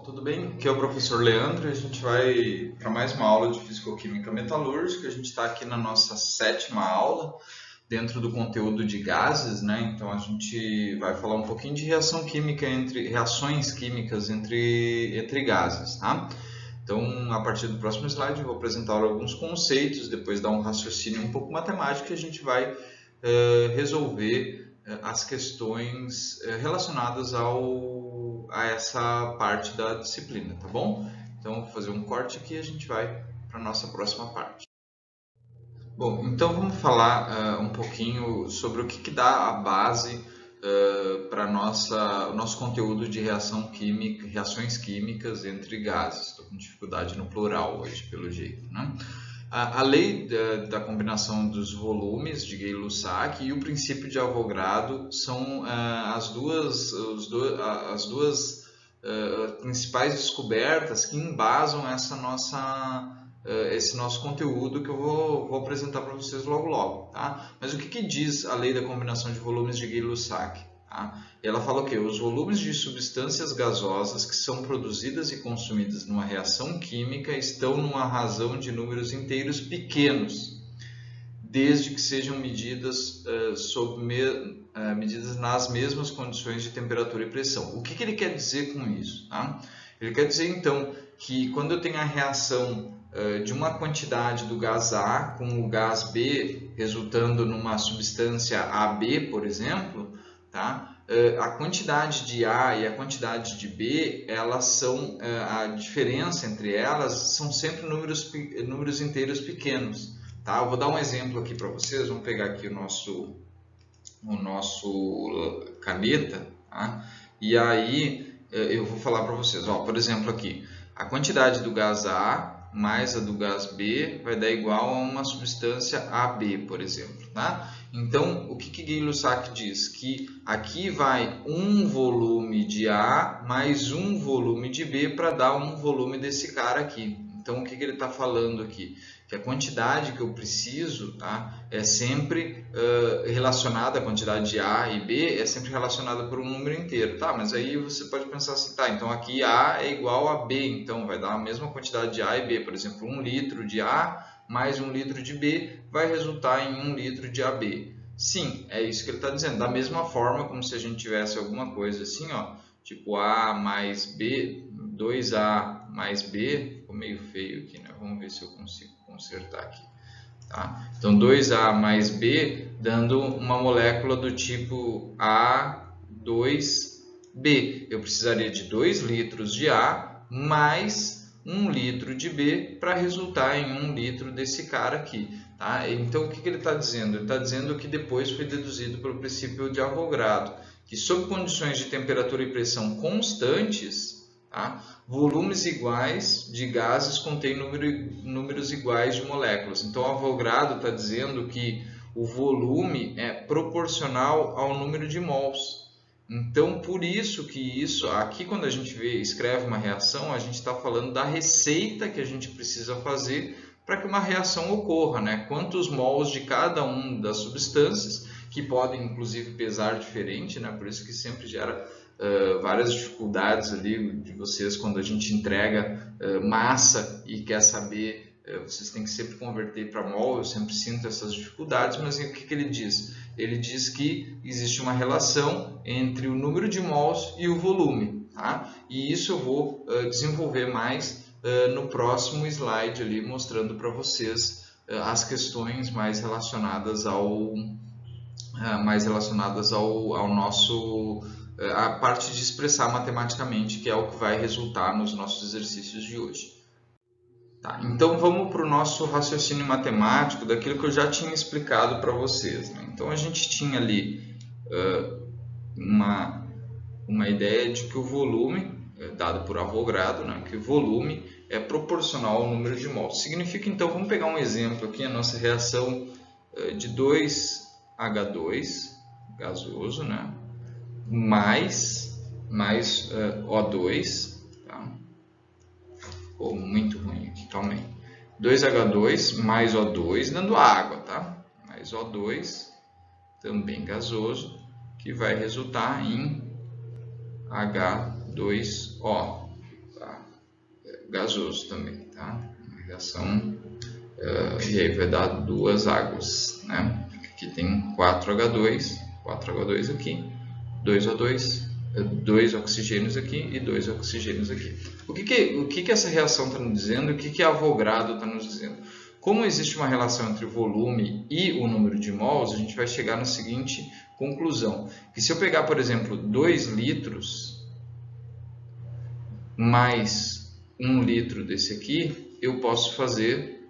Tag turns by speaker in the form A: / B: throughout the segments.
A: Tudo bem? Aqui é o professor Leandro e a gente vai para mais uma aula de Físico-Química Metalúrgica. A gente está aqui na nossa 7ª aula, dentro do conteúdo de gases, né? Então a gente vai falar um pouquinho de reações químicas entre gases, tá? Então, a partir do próximo slide, eu vou apresentar alguns conceitos, depois dar um raciocínio um pouco matemático e a gente vai resolver as questões relacionadas a essa parte da disciplina, tá bom? Então, vou fazer um corte aqui e a gente vai para a nossa próxima parte. Bom, então vamos falar um pouquinho sobre o que dá a base para o nosso conteúdo de reações químicas entre gases. Estou com dificuldade no plural hoje, pelo jeito, né? A lei da combinação dos volumes de Gay-Lussac e o princípio de Avogadro são as duas principais descobertas que embasam esse nosso conteúdo que eu vou apresentar para vocês logo, tá? Mas o que diz a lei da combinação de volumes de Gay-Lussac? Tá? Ela fala o quê? Os volumes de substâncias gasosas que são produzidas e consumidas numa reação química estão numa razão de números inteiros pequenos, desde que sejam medidas nas mesmas condições de temperatura e pressão. O que ele quer dizer com isso? Tá? Ele quer dizer, então, que quando eu tenho a reação de uma quantidade do gás A com o gás B, resultando numa substância AB, por exemplo, tá? A quantidade de A e a quantidade de B, a diferença entre elas são sempre números inteiros pequenos. Tá? Eu vou dar um exemplo aqui para vocês. Vamos pegar aqui o nosso caneta, tá? E aí eu vou falar para vocês. Ó, por exemplo, aqui, a quantidade do gás A mais a do gás B vai dar igual a uma substância AB, por exemplo. Tá? Então, o que Gay-Lussac diz? Que aqui vai um volume de A mais um volume de B para dar um volume desse cara aqui. Então, o que ele está falando aqui? Que a quantidade que eu preciso, tá, é sempre relacionada, a quantidade de A e B é sempre relacionada por um número inteiro. Tá, mas aí você pode pensar assim, tá, então aqui A é igual a B, então vai dar a mesma quantidade de A e B. Por exemplo, 1 litro de A mais 1 litro de B vai resultar em 1 litro de AB. Sim, é isso que ele está dizendo. Da mesma forma, como se a gente tivesse alguma coisa assim, ó, tipo A mais B, 2A mais B, ficou meio feio aqui, né? Vamos ver se eu consigo consertar aqui. Tá? Então, 2A mais B, dando uma molécula do tipo A2B. Eu precisaria de 2 litros de A mais 1 litro de B para resultar em 1 litro desse cara aqui. Tá? Então, o que ele está dizendo? Ele está dizendo que depois foi deduzido pelo princípio de Avogadro, que sob condições de temperatura e pressão constantes, tá? Volumes iguais de gases contêm números iguais de moléculas. Então, Avogadro está dizendo que o volume é proporcional ao número de mols. Então, por isso que aqui quando a gente escreve uma reação, a gente está falando da receita que a gente precisa fazer para que uma reação ocorra, né? Quantos mols de cada uma das substâncias, que podem inclusive pesar diferente, né? Por isso que sempre gera várias dificuldades ali de vocês quando a gente entrega massa e quer saber, vocês têm que sempre converter para mol. Eu sempre sinto essas dificuldades, mas o que ele diz? Ele diz que existe uma relação entre o número de mols e o volume, tá? E isso eu vou desenvolver mais no próximo slide ali, mostrando para vocês as questões mais relacionadas ao nosso a parte de expressar matematicamente, que é o que vai resultar nos nossos exercícios de hoje. Tá, então vamos para o nosso raciocínio matemático daquilo que eu já tinha explicado para vocês, né? Então a gente tinha ali uma ideia de que o volume, dado por Avogadro, né, que o volume é proporcional ao número de mols. Significa, então, vamos pegar um exemplo aqui, a nossa reação de 2H2 gasoso, né, mais O2, tá? Ficou muito ruim aqui, calma aí. 2H2 mais O2, dando água, tá? Mais O2, também gasoso, que vai resultar em H2O.
B: gasoso também, tá? Uma reação, e aí vai dar 2 águas, né? Aqui tem 4H2 aqui, 2O2, 2 oxigênios aqui e 2 oxigênios aqui. O que essa reação está nos dizendo? O que Avogadro está nos dizendo? Como existe uma relação entre o volume e o número de mols, a gente vai chegar na seguinte conclusão. Que se eu pegar, por exemplo, 2 litros mais 1 litro desse aqui, eu posso fazer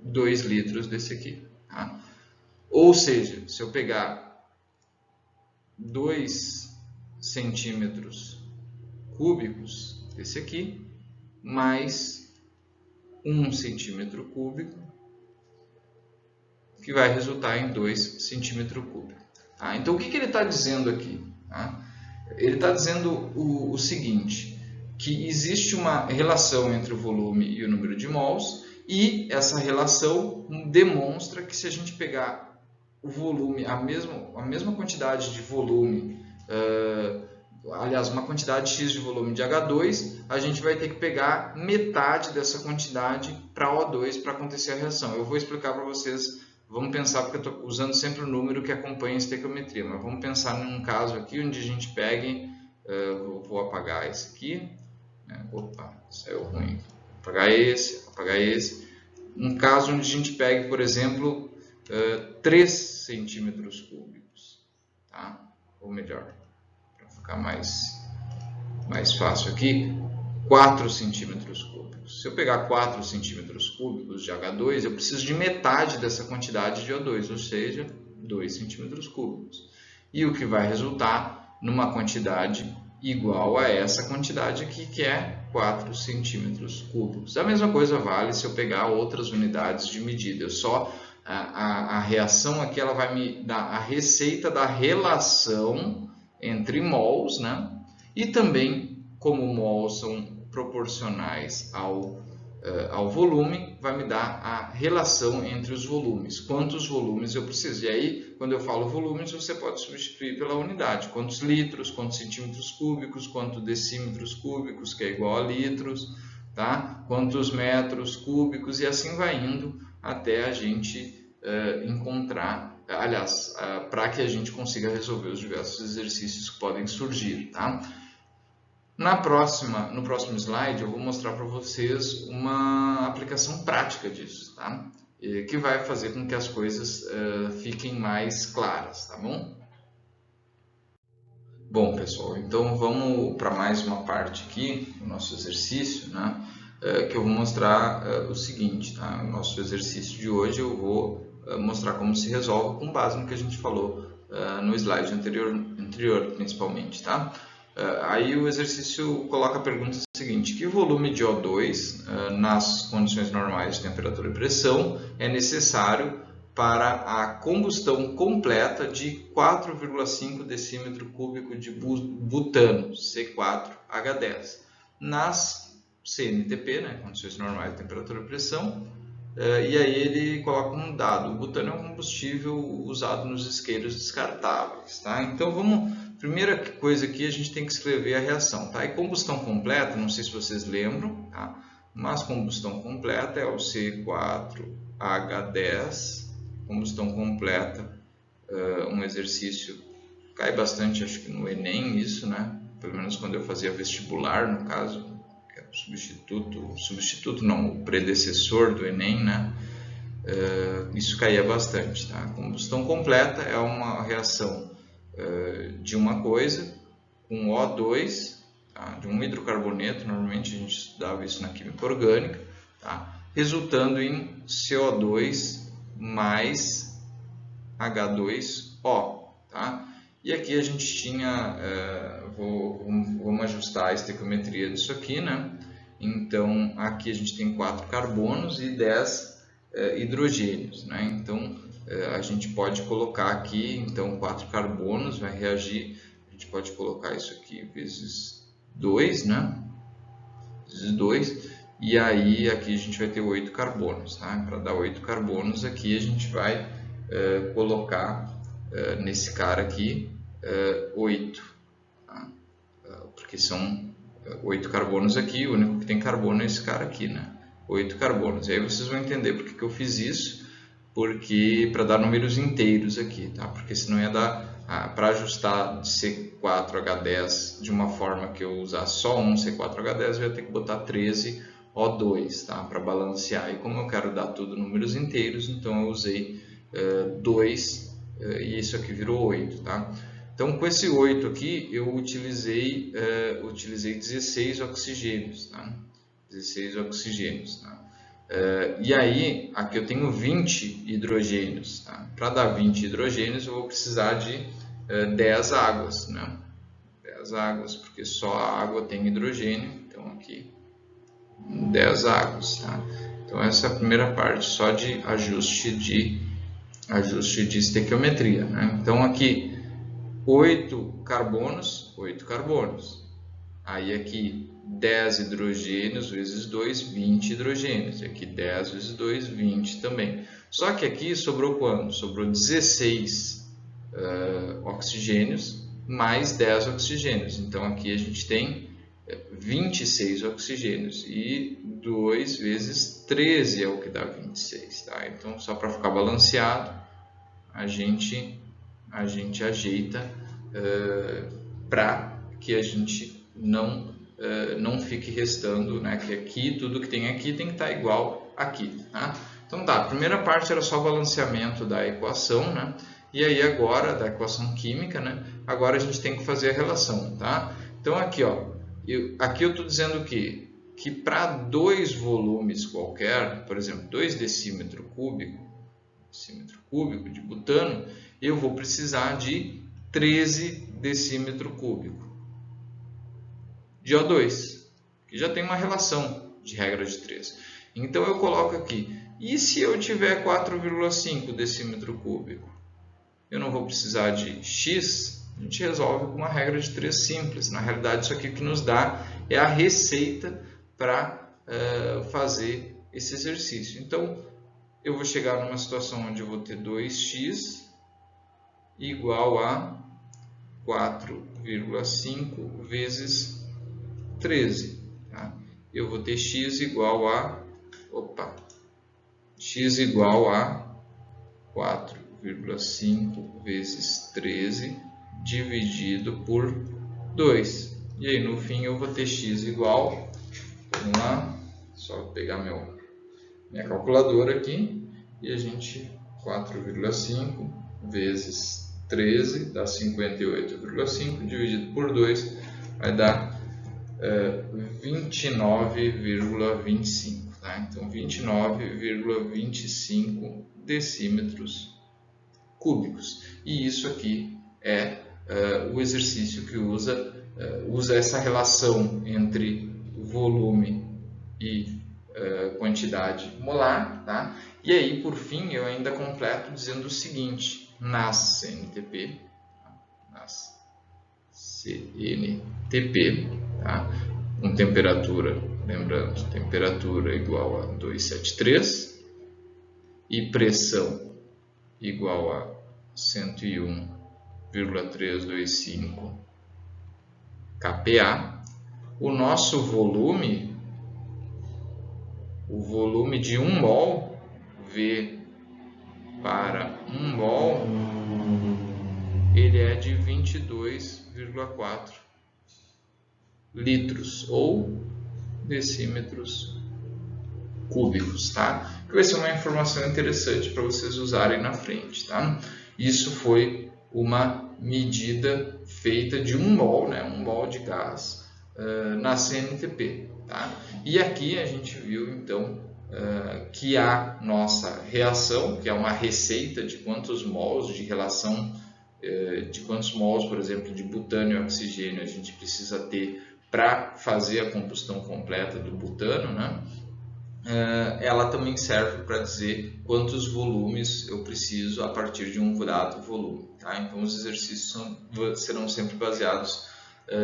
B: 2 litros desse aqui. Tá? Ou seja, se eu pegar 2 centímetros cúbicos desse aqui, mais 1 centímetro cúbico, que vai resultar em 2 centímetros cúbicos. Tá? Então, o que ele está dizendo aqui? Tá? Ele está dizendo o seguinte, que existe uma relação entre o volume e o número de mols, e essa relação demonstra que se a gente pegar o volume, a mesma quantidade de volume, aliás, uma quantidade X de volume de H2, a gente vai ter que pegar metade dessa quantidade para O2 para acontecer a reação. Eu vou explicar para vocês, vamos pensar, porque eu estou usando sempre o número que acompanha a estequiometria, mas vamos pensar num caso aqui onde a gente pegue, vou apagar esse aqui, opa, saiu ruim, apagar esse, um caso onde a gente pegue, por exemplo, 3 centímetros cúbicos, tá? Ou melhor, para ficar mais fácil aqui, 4 centímetros cúbicos. Se eu pegar 4 centímetros cúbicos de H2, eu preciso de metade dessa quantidade de O2, ou seja, 2 centímetros cúbicos. E o que vai resultar numa quantidade igual a essa quantidade aqui, que é 4 centímetros cúbicos. A mesma coisa vale se eu pegar outras unidades de medida. A reação aqui ela vai me dar a receita da relação entre mols, né? E também, como mols são proporcionais ao volume, vai me dar a relação entre os volumes, quantos volumes eu preciso. E aí, quando eu falo volumes, você pode substituir pela unidade, quantos litros, quantos centímetros cúbicos, quantos decímetros cúbicos, que é igual a litros, tá? Quantos metros cúbicos, e assim vai indo até a gente encontrar, aliás, para que a gente consiga resolver os diversos exercícios que podem surgir, tá? No próximo slide, eu vou mostrar para vocês uma aplicação prática disso, tá? Que vai fazer com que as coisas fiquem mais claras, tá bom? Bom, pessoal, então vamos para mais uma parte aqui do nosso exercício, né? Que eu vou mostrar o seguinte, tá? O nosso exercício de hoje eu vou mostrar como se resolve com base no que a gente falou no slide anterior principalmente, tá? Aí o exercício coloca a pergunta seguinte: que volume de O2 nas condições normais de temperatura e pressão é necessário para a combustão completa de 4,5 decímetro cúbico de butano, C4H10, nas CNTP, né, condições normais de temperatura e pressão. E aí ele coloca um dado: o butano é um combustível usado nos isqueiros descartáveis, tá? Então primeira coisa aqui, a gente tem que escrever a reação, tá? E combustão completa, não sei se vocês lembram, tá? Mas combustão completa é o C4H10, combustão completa, um exercício, cai bastante, acho que no Enem isso, né? Pelo menos quando eu fazia vestibular, no caso, que era o predecessor do Enem, né? Isso caía bastante, tá? Combustão completa é uma reação de uma coisa com O2, tá? De um hidrocarboneto, normalmente a gente estudava isso na química orgânica, tá? Resultando em CO2 mais H2O, tá? E aqui a gente tinha, vamos ajustar a estequiometria disso aqui, né? Então aqui a gente tem 4 carbonos e 10 hidrogênios, né? Então a gente pode colocar aqui, então 4 carbonos vai reagir, a gente pode colocar isso aqui vezes 2, né? Vezes 2, e aí aqui a gente vai ter 8 carbonos, tá? Para dar 8 carbonos aqui a gente vai colocar nesse cara aqui 8, tá? Porque são
A: 8 carbonos aqui, o único que tem carbono é esse cara aqui, né? 8 carbonos. E aí vocês vão entender por que eu fiz isso, porque para dar números inteiros aqui, tá? Porque senão ia dar, para ajustar de C4H10 de uma forma que eu usasse só um C4H10, eu ia ter que botar 13 O2, tá? Para balancear. E como eu quero dar tudo números inteiros, então eu usei 2 e isso aqui virou 8, tá? Então, com esse 8 aqui, eu utilizei 16 oxigênios, tá? 16 oxigênios, tá? E aí, aqui eu tenho 20 hidrogênios, tá? Para dar 20 hidrogênios, eu vou precisar de 10 águas, né? 10 águas, porque só a água tem hidrogênio, então aqui 10 águas, tá? Então, essa é a primeira parte, só de ajuste de estequiometria, né? Então, aqui 8 carbonos. Aí aqui 10 hidrogênios vezes 2, 20 hidrogênios. E aqui 10 vezes 2, 20 também. Só que aqui sobrou quanto? Sobrou 16 oxigênios mais 10 oxigênios. Então aqui a gente tem 26 oxigênios. E 2 vezes 13 é o que dá 26. Tá? Então, só para ficar balanceado, a gente ajeita para que a gente não fique restando, né? Que aqui, tudo que tem aqui tem que estar igual aqui, tá? Então tá, a primeira parte era só balanceamento da equação, né? E aí agora, da equação química, né? Agora a gente tem que fazer a relação, tá? Então aqui, ó, aqui eu estou dizendo o quê? Que para 2 volumes qualquer, por exemplo, 2 decímetro cúbico de butano, eu vou precisar de 13 decímetro cúbico de O2, que já tem uma relação de regra de 3. Então eu coloco aqui, e se eu tiver 4,5 decímetro cúbico? Eu não vou precisar de X, a gente resolve com uma regra de 3 simples. Na realidade, isso aqui que nos dá é a receita para fazer esse exercício. Então, eu vou chegar numa situação onde eu vou ter 2x igual a 4,5 vezes 13. Tá? Eu vou ter x igual a 4,5 vezes 13 dividido por 2. E aí no fim eu vou ter x igual, vamos lá, só pegar minha calculadora aqui, e a gente 4,5 vezes 13 dá 58,5 dividido por 2 vai dar 29,25, tá? Então 29,25 decímetros cúbicos. E isso aqui é o exercício que usa essa relação entre volume e quantidade molar, tá? E aí, por fim, eu ainda completo dizendo o seguinte: nas CNTP, tá? Com temperatura, lembrando, temperatura igual a 273 e pressão igual a 101,325 kPa, o nosso volume, o volume de 1 mol, V para 1 mol, ele é de 22,4 litros ou decímetros cúbicos, tá? Que vai ser uma informação interessante para vocês usarem na frente, tá? Isso foi uma medida feita de 1 mol, né? 1 mol de gás na CNTP, tá? E aqui a gente viu então que a nossa reação, que é uma receita de quantos mols de relação de quantos mols, por exemplo, de butano e oxigênio a gente precisa ter para fazer a combustão completa do butano, né? Ela também serve para dizer quantos volumes eu preciso a partir de um dado volume, tá? Então os exercícios serão sempre baseados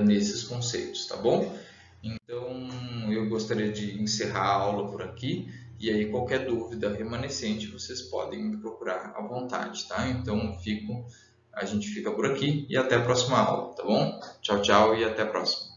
A: nesses conceitos, tá bom? Então eu gostaria de encerrar a aula por aqui, e aí qualquer dúvida remanescente vocês podem me procurar à vontade, tá? Então a gente fica por aqui e até a próxima aula, tá bom? Tchau, tchau e até a próxima.